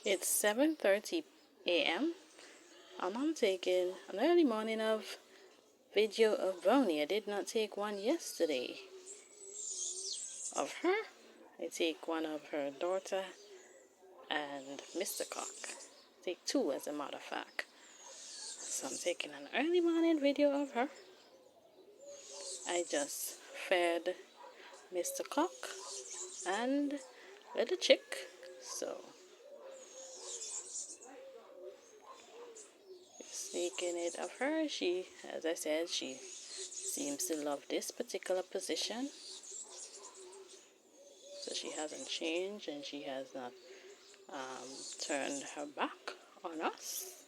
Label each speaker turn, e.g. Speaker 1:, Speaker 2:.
Speaker 1: It's 7:30 a.m. and I'm taking an early morning of video of Brownie. I did not take one yesterday of her. I take one of her daughter and Mr. Cock. Take two as a matter of fact. So I'm taking an early morning video of her. I just fed Mr. Cock and little chick. So taking it of her. She, as I said, she seems to love this particular position. So she hasn't changed and she has not turned her back on us.